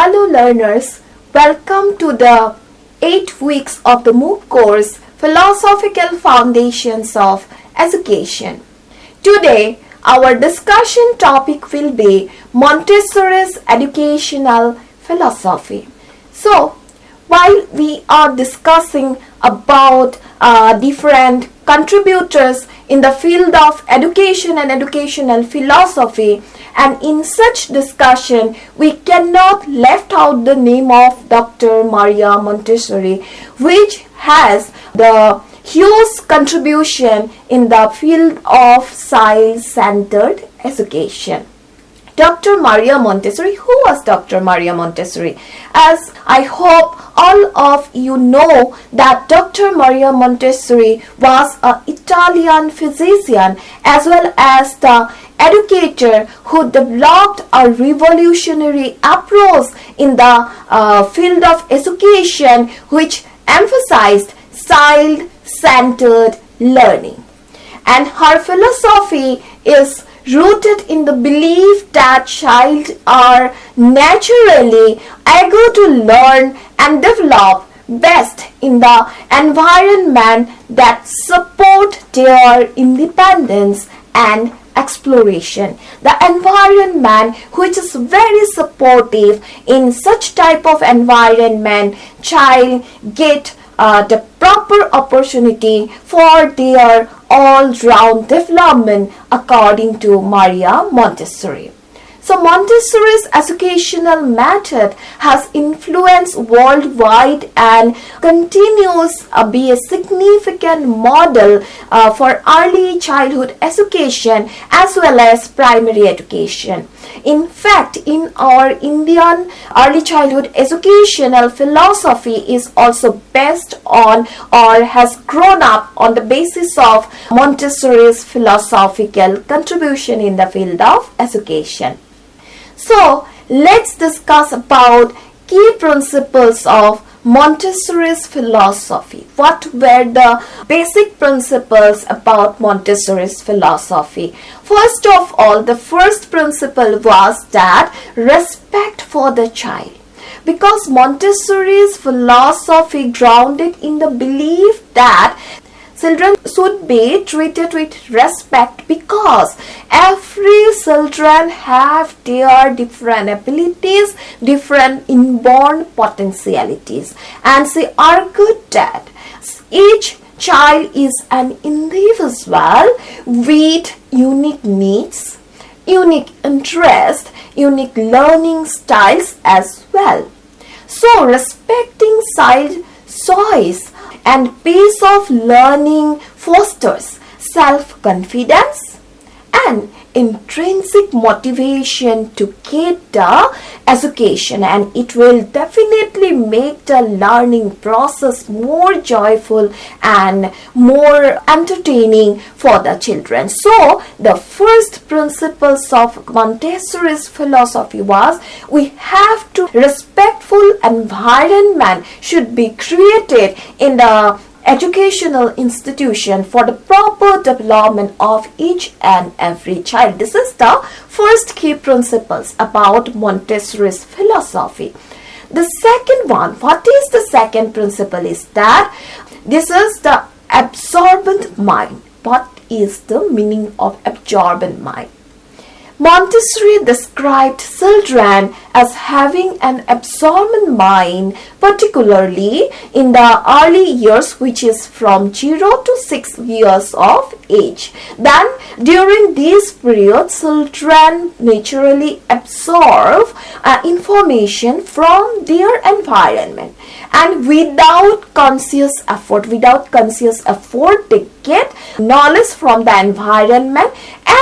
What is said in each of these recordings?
Hello learners, welcome to the 8 weeks of the MOOC course Philosophical Foundations of Education. Today our discussion topic will be Montessori's educational philosophy. So while we are discussing about different contributors in the field of education and educational philosophy, and in such discussion we cannot left out the name of Dr. Maria Montessori, which has the huge contribution in the field of child-centered education. Dr. Maria Montessori. Who was Dr. Maria Montessori? As I hope all of you know that Dr. Maria Montessori was an Italian physician as well as the educator who developed a revolutionary approach in the field of education which emphasized child-centered learning. And her philosophy is rooted in the belief that children are naturally able to learn and develop best in the environment that support their independence and exploration. The environment which is very supportive, in such type of environment child get the proper opportunity for their all-round development according to Maria Montessori. So Montessori's educational method has influenced worldwide and continues to be a significant model for early childhood education as well as primary education. In fact, in our Indian early childhood educational philosophy is also based on or has grown up on the basis of Montessori's philosophical contribution in the field of education. So let's discuss about key principles of Montessori's philosophy. What were the basic principles about Montessori's philosophy? First of all, the first principle was that respect for the child. Because Montessori's philosophy grounded in the belief that children should be treated with respect because every children have their different abilities, different inborn potentialities, and she argued that each child is an individual with unique needs, unique interests, unique learning styles as well. So respecting child choice and pace of learning fosters self-confidence and intrinsic motivation to get the education, and it will definitely make the learning process more joyful and more entertaining for the children. So the first principles of Montessori's philosophy was we have to respectful environment should be created in the educational institution for the proper development of each and every child. This is the first key principles about Montessori's philosophy. The second one, what is the second principle, is that this is the absorbent mind. What is the meaning of absorbent mind? Montessori described children as having an absorbent mind, particularly in the early years, which is from 0 to 6 years of age. Then, during this period, children naturally absorb information from their environment, and without conscious effort, they get knowledge from the environment,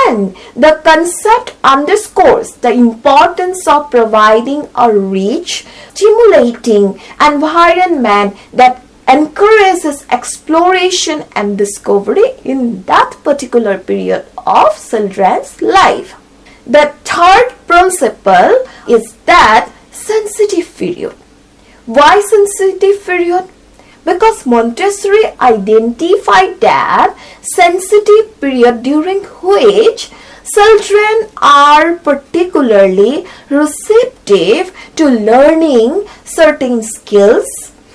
and the concept underscores the importance of providing a rich, stimulating environment that encourages exploration and discovery in that particular period of children's life. The third principle is that sensitive period. Why sensitive period? Because Montessori identified that sensitive period during which children are particularly receptive to learning certain skills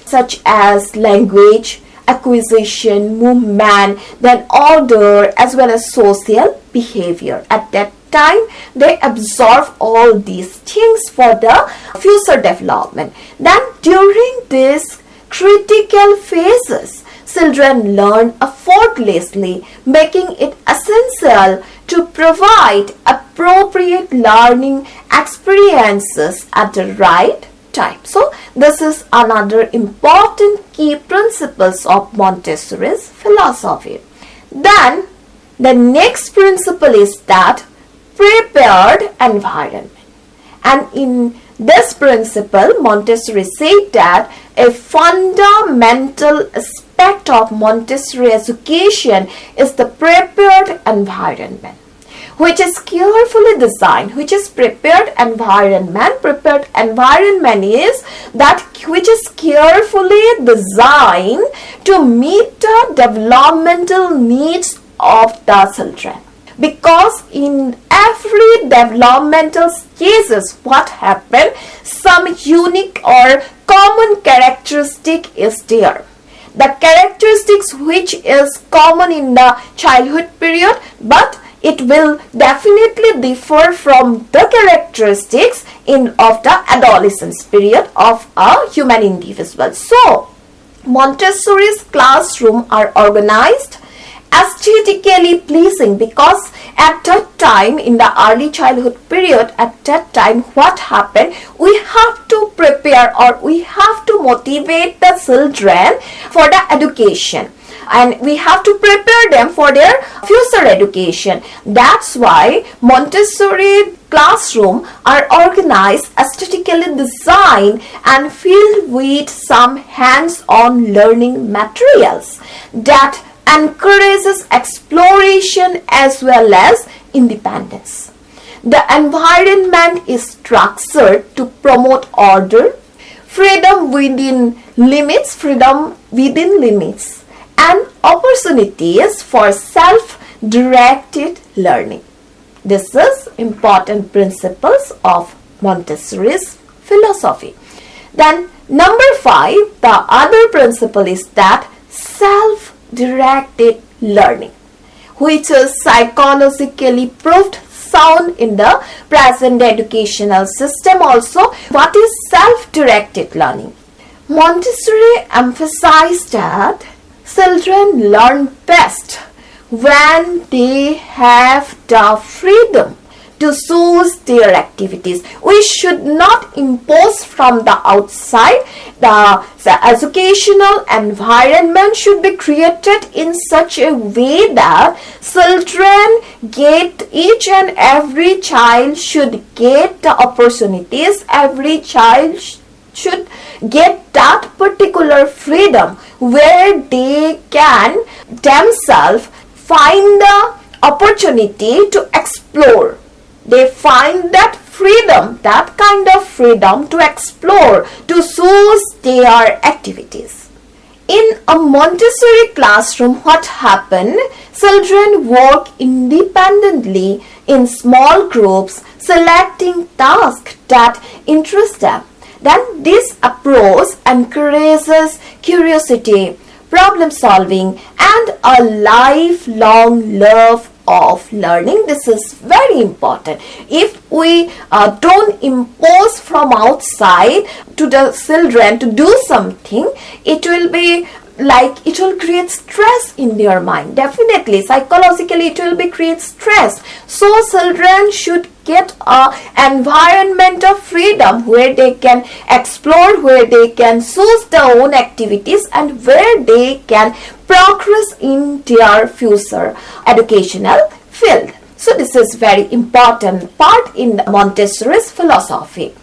such as language, acquisition, movement, then order, as well as social behavior. At that time, they absorb all these things for the future development. Then during these critical phases, children learn effortlessly, making it essential to provide appropriate learning experiences at the right time. So this is another important key principles of Montessori's philosophy. Then the next principle is that prepared environment. And in this principle, Montessori said that a fundamental aspect of Montessori education is the prepared environment, which is carefully designed, which is prepared environment. Prepared environment is that which is carefully designed to meet the developmental needs of the children. Because in every developmental stages, what happens, some unique or common characteristic is there. The characteristics which is common in the childhood period, but it will definitely differ from the characteristics of the adolescence period of a human individual. So, Montessori's classroom are organized aesthetically pleasing, because at that time, in the early childhood period, at that time, what happened, we have to prepare or we have to motivate the children for the education, and we have to prepare them for their future education. That's why Montessori classroom are organized, aesthetically designed and filled with some hands-on learning materials that encourages exploration as well as independence. The environment is structured to promote order, freedom within limits, and opportunities for self-directed learning. This is important principles of Montessori's philosophy. Then number 5, the other principle is that self-directed learning, which is psychologically proved sound in the present educational system also. What is self-directed learning? Montessori emphasized that children learn best when they have the freedom to choose their activities. We should not impose from the outside. The educational environment should be created in such a way that children get, each and every child should get the opportunities. Every child should get that particular freedom where they can themselves find the opportunity to explore. They find that freedom, that kind of freedom to explore, to choose their activities. In a Montessori classroom, what happens? Children work independently in small groups, selecting tasks that interest them. Then this approach encourages curiosity, problem solving, and a lifelong love of learning. This is very important. If we don't impose from outside to the children to do something, it will be like, it will create stress in their mind. Definitely, psychologically it will be create stress. So children should get a environment of freedom where they can explore, where they can choose their own activities, and where they can progress in their future educational field. So this is very important part in Montessori's philosophy.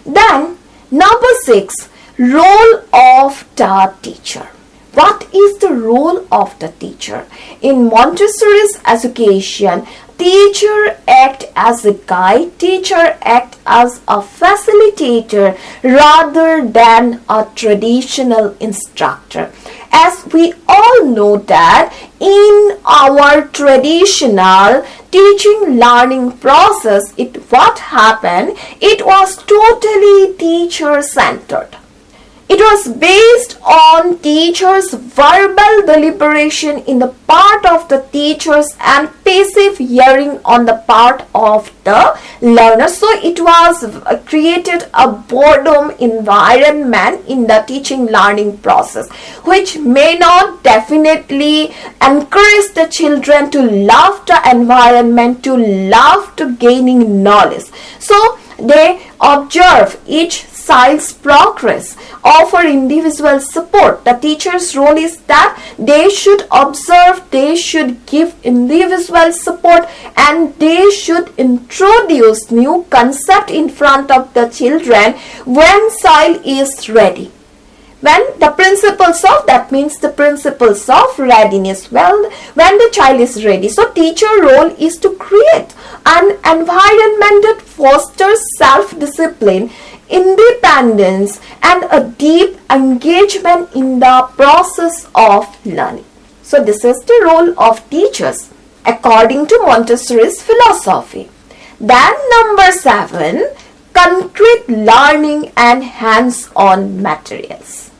Then number 6, role of the teacher. What is the role of the teacher? In Montessori's education, teacher act as a guide, teacher act as a facilitator rather than a traditional instructor. As we all know that in our traditional teaching learning process, what happened, it was totally teacher centered. It was based on teachers' verbal deliberation in the part of the teachers and passive hearing on the part of the learner. So it was created a boredom environment in the teaching learning process, which may not definitely encourage the children to love the environment, to love to gaining knowledge. So they observe each child's progress, offer individual support. The teacher's role is that they should observe, they should give individual support, and they should introduce new concept in front of the children when child is ready. When the principles of, that means the principles of readiness, well, when the child is ready. So teacher role is to create an environment that fosters self-discipline, independence, and a deep engagement in the process of learning. So this is the role of teachers according to Montessori's philosophy. Then number 7, concrete learning and hands-on materials.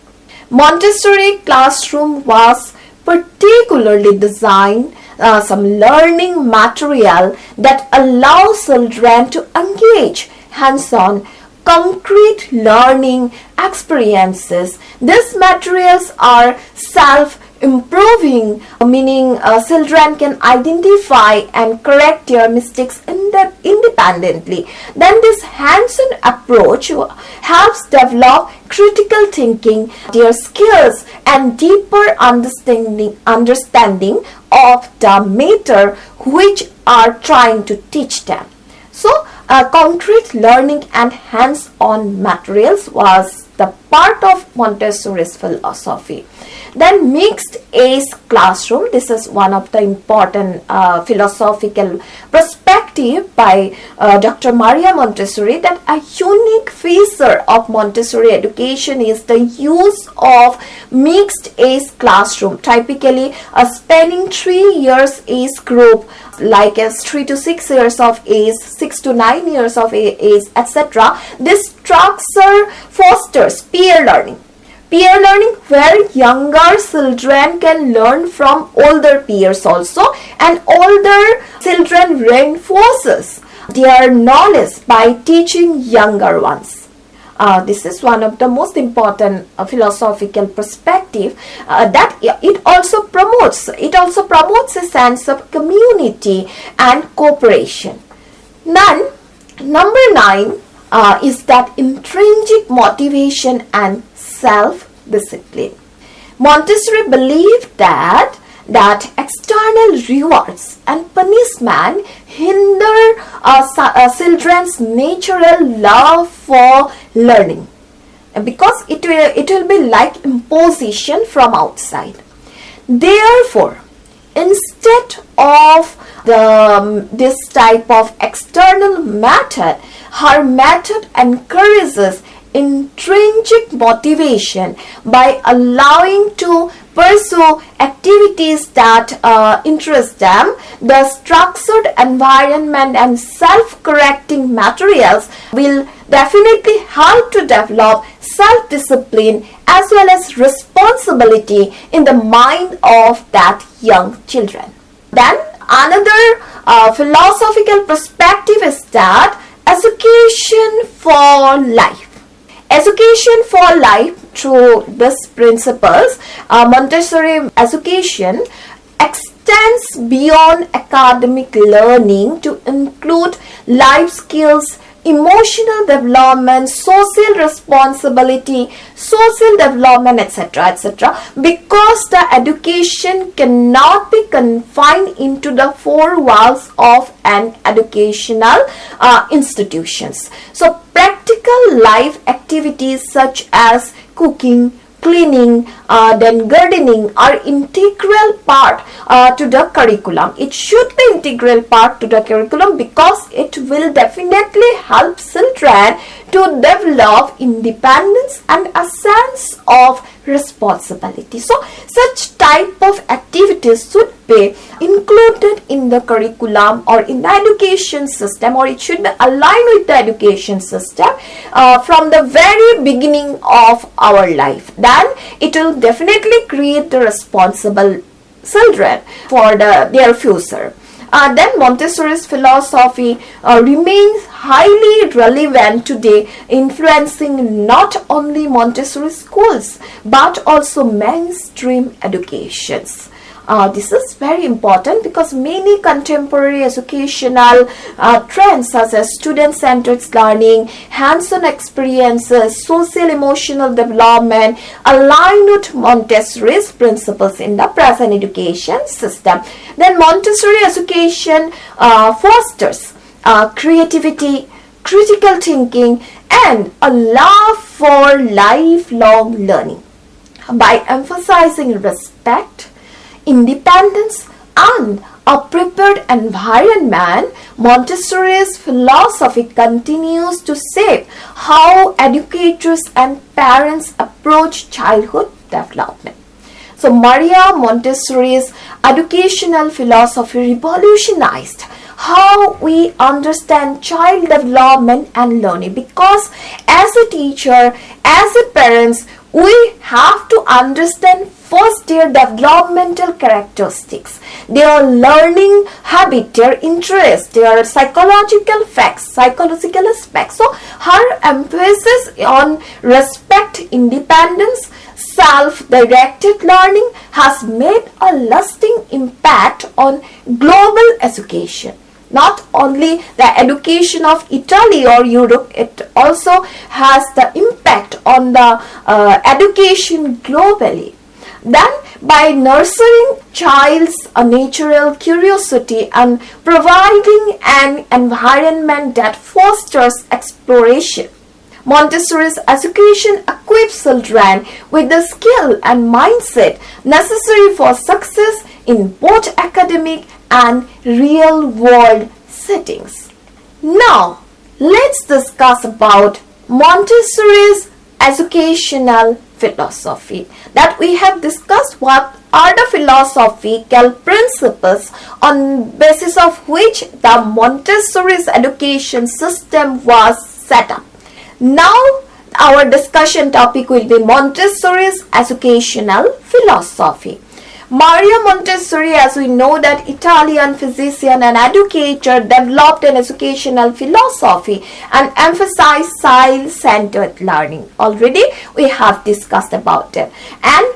Montessori classroom was particularly designed some learning material that allows children to engage hands-on concrete learning experiences. These materials are self-improving, meaning children can identify and correct their mistakes independently. Then this hands-on approach helps develop critical thinking, their skills, and deeper understanding of the matter which are trying to teach them. So concrete learning and hands-on materials was the part of Montessori's philosophy. Then mixed age classroom. This is one of the important philosophical perspective by Dr. Maria Montessori, that a unique feature of Montessori education is the use of mixed age classroom, typically spanning 3 years age group, like as 3 to 6 years of age, 6 to 9 years of age, etc. This structure fosters peer learning. Peer learning, where younger children can learn from older peers also, and older children reinforces their knowledge by teaching younger ones. This is one of the most important philosophical perspective that it also promotes a sense of community and cooperation. Then number 9 is that intrinsic motivation and self-discipline. Montessori believed that external rewards and punishment hinder children's natural love for learning, because it will be like imposition from outside. Therefore, instead of this type of external method, her method encourages intrinsic motivation by allowing to pursue activities that interest them. The structured environment and self-correcting materials will definitely help to develop self-discipline as well as responsibility in the mind of that young children. Then another philosophical perspective is that education for life. Education for life, through these principles, Montessori education extends beyond academic learning to include life skills, emotional development, social responsibility, social development, etc., etc., because the education cannot be confined into the four walls of an educational institutions. So practical life activities such as cooking, cleaning, then gardening are integral part to the curriculum. It should be integral part to the curriculum because it will definitely help children to develop independence and a sense of responsibility. So such type of activities should be included in the curriculum or in the education system, or it should be aligned with the education system from the very beginning of our life. Then it will definitely create the responsible children for their future. Then Montessori's philosophy remains highly relevant today, influencing not only Montessori schools but also mainstream educations. This is very important because many contemporary educational trends such as student-centered learning, hands-on experiences, social-emotional development align with Montessori's principles in the present education system. Then Montessori education fosters creativity, critical thinking, and a love for lifelong learning. By emphasizing respect, independence, and a prepared environment, Montessori's philosophy continues to shape how educators and parents approach childhood development. So Maria Montessori's educational philosophy revolutionized how we understand child development and learning, because as a teacher, as a parents, we have to understand first their developmental characteristics, their learning habit, their interest, their psychological aspects. So her emphasis on respect, independence, self-directed learning has made a lasting impact on global education. Not only the education of Italy or Europe, it also has the impact on the education globally. Then, by nurturing child's natural curiosity and providing an environment that fosters exploration, Montessori's education equips children with the skill and mindset necessary for success in both academic and real-world settings. Now, let's discuss about Montessori's educational philosophy. That we have discussed what are the philosophical principles on basis of which the Montessori's education system was set up. Now, our discussion topic will be Montessori's educational philosophy. Maria Montessori, as we know, that Italian physician and educator, developed an educational philosophy and emphasized child-centered learning. Already we have discussed about it. And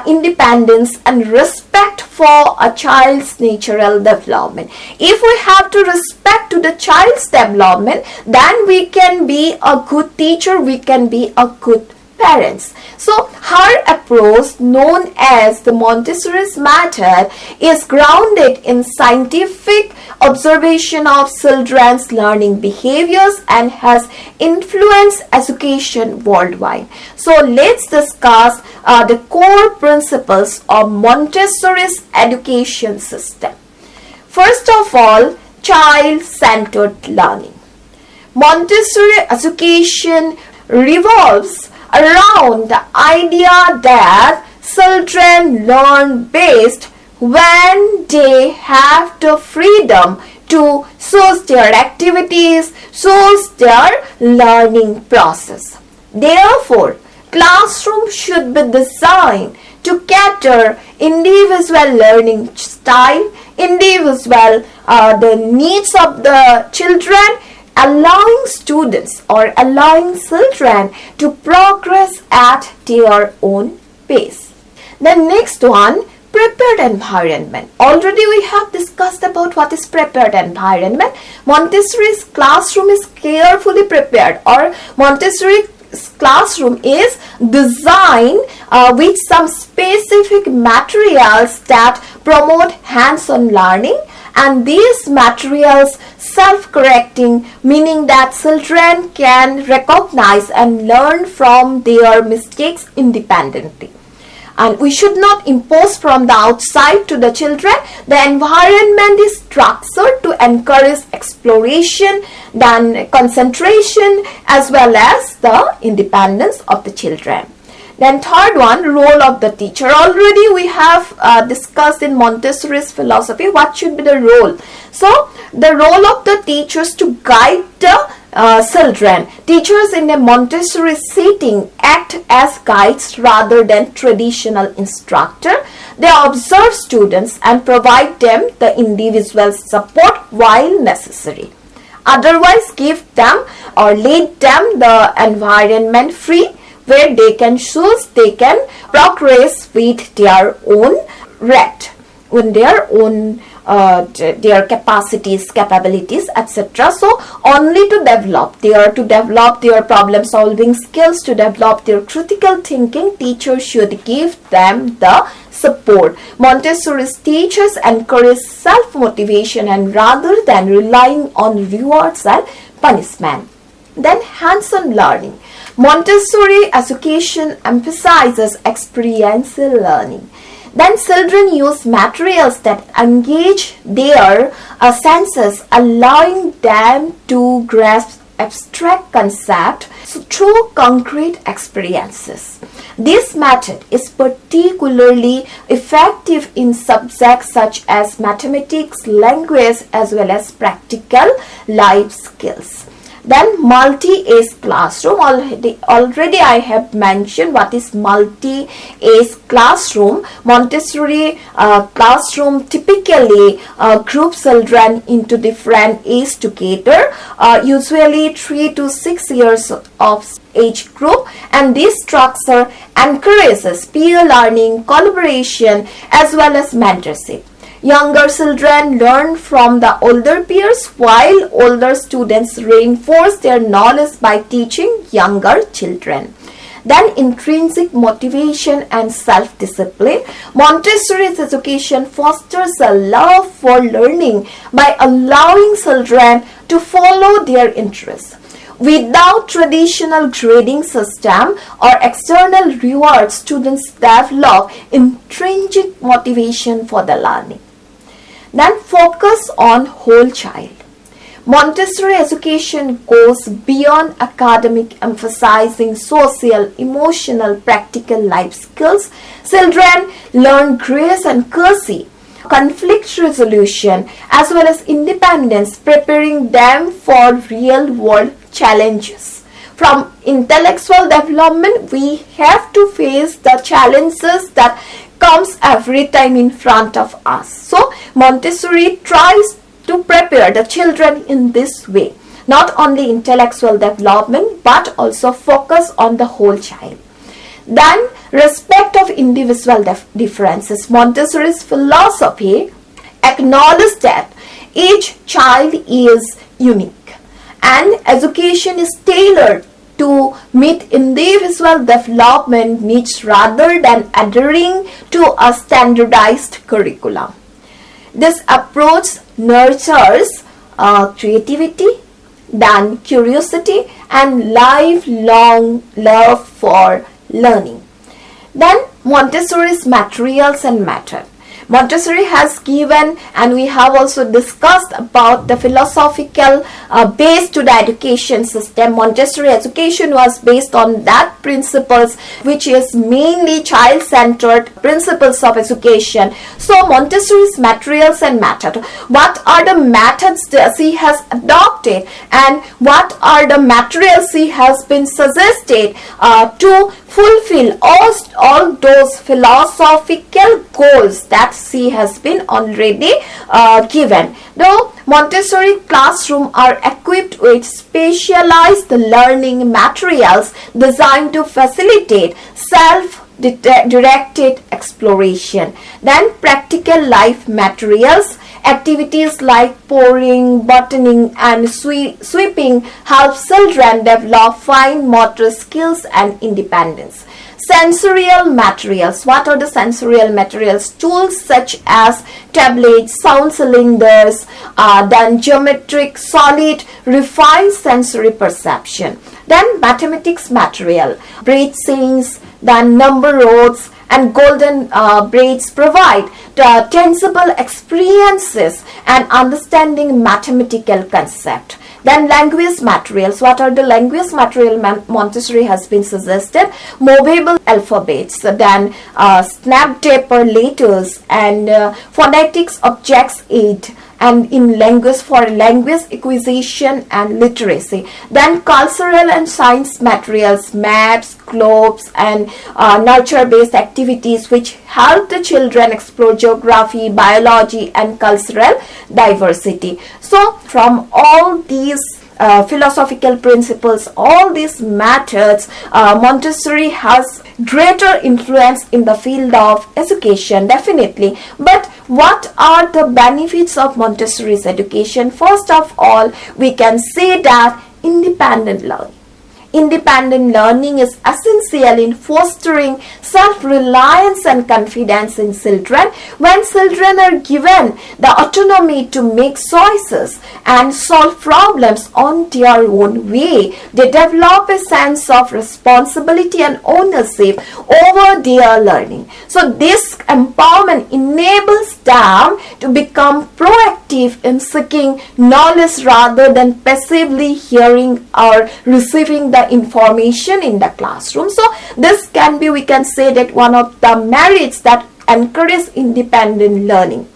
independence and respect for a child's natural development. If we have to respect to the child's development, then we can be a good teacher, we can be a good parents. So her approach, known as the Montessori's method, is grounded in scientific observation of children's learning behaviors and has influenced education worldwide. So let's discuss the core principles of Montessori's education system. First of all, child-centered learning. Montessori education revolves around the idea that children learn best when they have the freedom to choose their activities, choose their learning process. Therefore, classroom should be designed to cater individual learning style, the needs of the children, allowing students or allowing children to progress at their own pace. The next one, prepared environment. Already we have discussed about what is prepared environment. Montessori's classroom is carefully prepared, or Montessori classroom is designed with some specific materials that promote hands-on learning, and these materials self-correcting, meaning that children can recognize and learn from their mistakes independently. And we should not impose from the outside to the children. The environment is structured to encourage exploration, then concentration, as well as the independence of the children. Then third one, role of the teacher. Already we have discussed in Montessori's philosophy what should be the role. So the role of the teachers to guide the children. Teachers in a Montessori setting act as guides rather than traditional instructor. They observe students and provide them the individual support while necessary. Otherwise, give them or lead them the environment free where they can choose, they can progress with their own rate, in their own their capacities, capabilities, etc. So only to develop their problem solving skills, to develop their critical thinking, teachers should give them the support. Montessori's teachers encourage self-motivation and rather than relying on rewards and punishment. Then hands-on learning. Montessori education emphasizes experiential learning. Then children use materials that engage their senses, allowing them to grasp abstract concepts through concrete experiences. This method is particularly effective in subjects such as mathematics, language, as well as practical life skills. Then multi-age classroom. Already I have mentioned what is multi-age classroom. Montessori classroom typically groups children into different age together, usually 3 to 6 years of age group, and this structure encourages peer learning, collaboration, as well as mentorship. Younger children learn from the older peers, while older students reinforce their knowledge by teaching younger children. Then intrinsic motivation and self-discipline. Montessori's education fosters a love for learning by allowing children to follow their interests. Without traditional grading system or external rewards, students develop intrinsic motivation for the learning. Then focus on whole child. Montessori education goes beyond academic, emphasizing social, emotional, practical life skills. Children learn grace and courtesy, conflict resolution, as well as independence, preparing them for real-world challenges. From intellectual development, we have to face the challenges that comes every time in front of us. So Montessori tries to prepare the children in this way, not only intellectual development but also focus on the whole child. Then respect of individual differences. Montessori's philosophy acknowledges that each child is unique and education is tailored to meet individual development needs rather than adhering to a standardized curriculum. This approach nurtures creativity, then curiosity, and lifelong love for learning. Then Montessori's materials and method. Montessori has given, and we have also discussed about the philosophical base to the education system. Montessori education was based on that principles, which is mainly child-centered principles of education. So Montessori's materials and method. What are the methods that she has adopted, and what are the materials she has been suggested to fulfill all those philosophical goals that she has been already given. Though Montessori classrooms are equipped with specialized learning materials designed to facilitate self-directed exploration. Then practical life materials. Activities like pouring, buttoning, and sweeping help children develop fine motor skills and independence. Sensorial materials. What are the sensorial materials? Tools such as tablets, sound cylinders, then geometric, solid, refined sensory perception. Then mathematics material. Breathings, then number rods, and golden braids provide tangible experiences and understanding mathematical concept. Then language materials. What are the language material Montessori has been suggested? Movable alphabets, then snap taper letters, and phonetics objects aid, and in language for language acquisition and literacy. Then cultural and science materials, maps, globes, and nurture-based activities which help the children explore geography, biology, and cultural diversity. So from all these philosophical principles, all these methods, Montessori has greater influence in the field of education, definitely. But what are the benefits of Montessori's education? First of all, we can say that independent learning. Independent learning is essential in fostering self-reliance and confidence in children. When children are given the autonomy to make choices and solve problems on their own way, they develop a sense of responsibility and ownership over their learning. So this empowerment enables them to become proactive in seeking knowledge rather than passively hearing or receiving the information in the classroom. So this can be, we can say that one of the merits that encourage independent learning.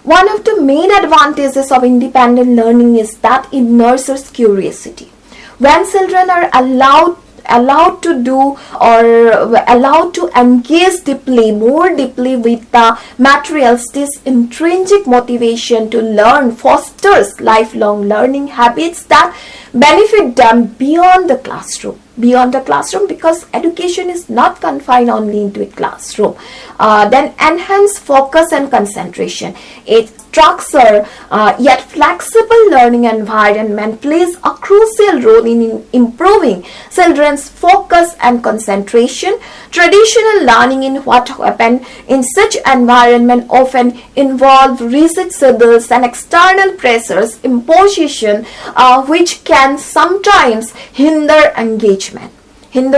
One of the main advantages of independent learning is that it nurtures curiosity. When children are allowed to do or allowed to engage more deeply with the materials, this intrinsic motivation to learn fosters lifelong learning habits that benefit them beyond the classroom. Because education is not confined only into a classroom. Then enhance focus and concentration. A structured yet flexible learning environment plays a crucial role in improving children's focus and concentration. Traditional learning in what happened in such environment often involve rigid schedules and external pressures, imposition, which can sometimes hinder engagement. And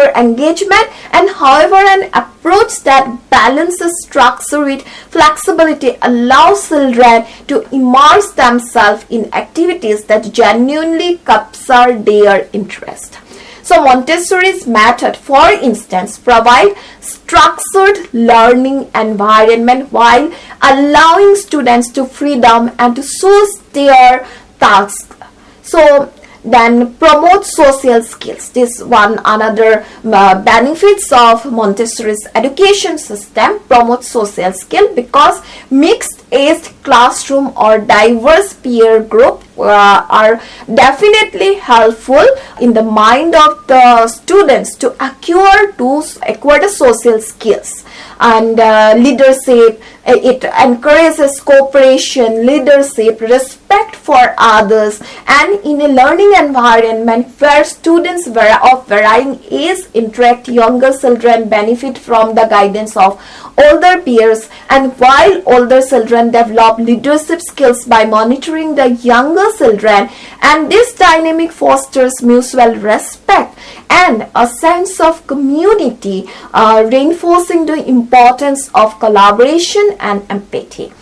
however, an approach that balances structure with flexibility allows children to immerse themselves in activities that genuinely capture their interest. So Montessori's method, for instance, provide structured learning environment while allowing students to freedom and to choose their tasks. So then promote social skills. This one another benefits of Montessori's education system. Promote social skill because mixed age classroom or diverse peer group are definitely helpful in the mind of the students to acquire the social skills. And leadership, it encourages cooperation, leadership, respect for others, and in a learning environment where students of varying age interact, younger children benefit from the guidance of older peers, and while older children develop leadership skills by monitoring the younger children, and this dynamic fosters mutual respect and a sense of community, reinforcing the importance of collaboration and empathy.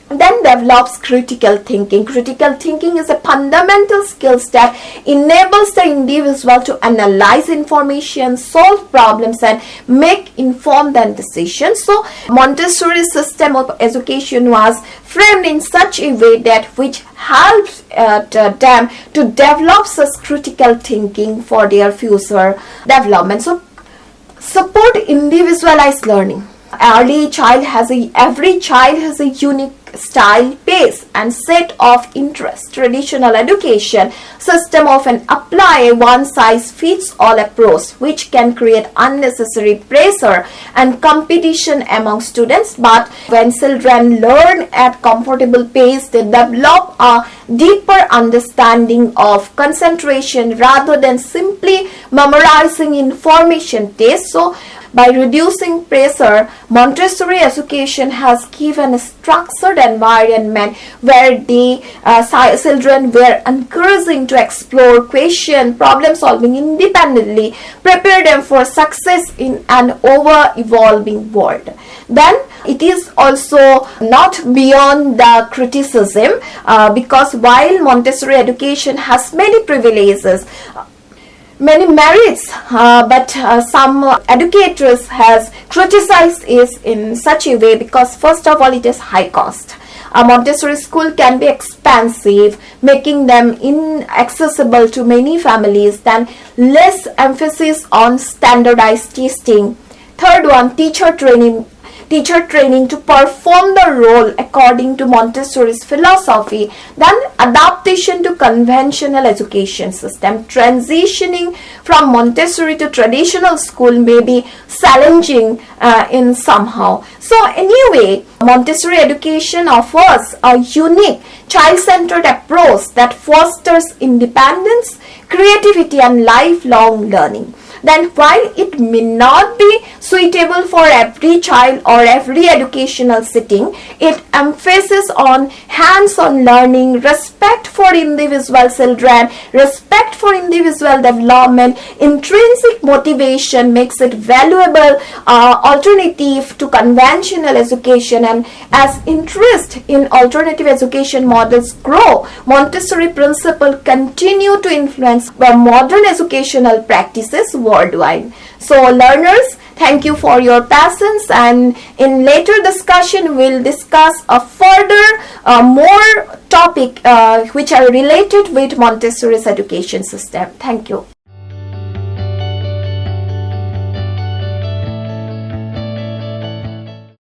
Then develops critical thinking. Critical thinking is a fundamental skill that enables the individual to analyze information, solve problems, and make informed decisions. So Montessori's system of education was framed in such a way that which helps them to develop such critical thinking for their future development. So support individualized learning. Every child has a unique style, pace, and set of interests. Traditional education system often apply a one-size-fits-all approach, which can create unnecessary pressure and competition among students. But when children learn at comfortable pace, they develop a deeper understanding of concentration rather than simply memorizing information tests. So By reducing pressure, Montessori education has given a structured environment where the children were encouraged to explore, question, problem solving independently, prepare them for success in an ever-evolving world. Then it is also not beyond the criticism because while Montessori education has many privileges, many merits, but some educators has criticized it in such a way because first of all it is high cost. A Montessori school can be expensive, making them inaccessible to many families. Then less emphasis on standardized testing. Third one, teacher training to perform the role according to Montessori's philosophy. Then adaptation to conventional education system. Transitioning from Montessori to traditional school may be challenging in somehow. So anyway, Montessori education offers a unique child-centered approach that fosters independence, creativity and lifelong learning. Then while it may not be suitable for every child or every educational setting, it emphasizes on hands-on learning, respect for individual children, respect for individual development, intrinsic motivation makes it valuable alternative to conventional education. And as interest in alternative education models grow, Montessori principles continue to influence modern educational practices worldwide. So learners, thank you for your patience, and in later discussion we'll discuss a further more topic which are related with Montessori's education system. Thank you.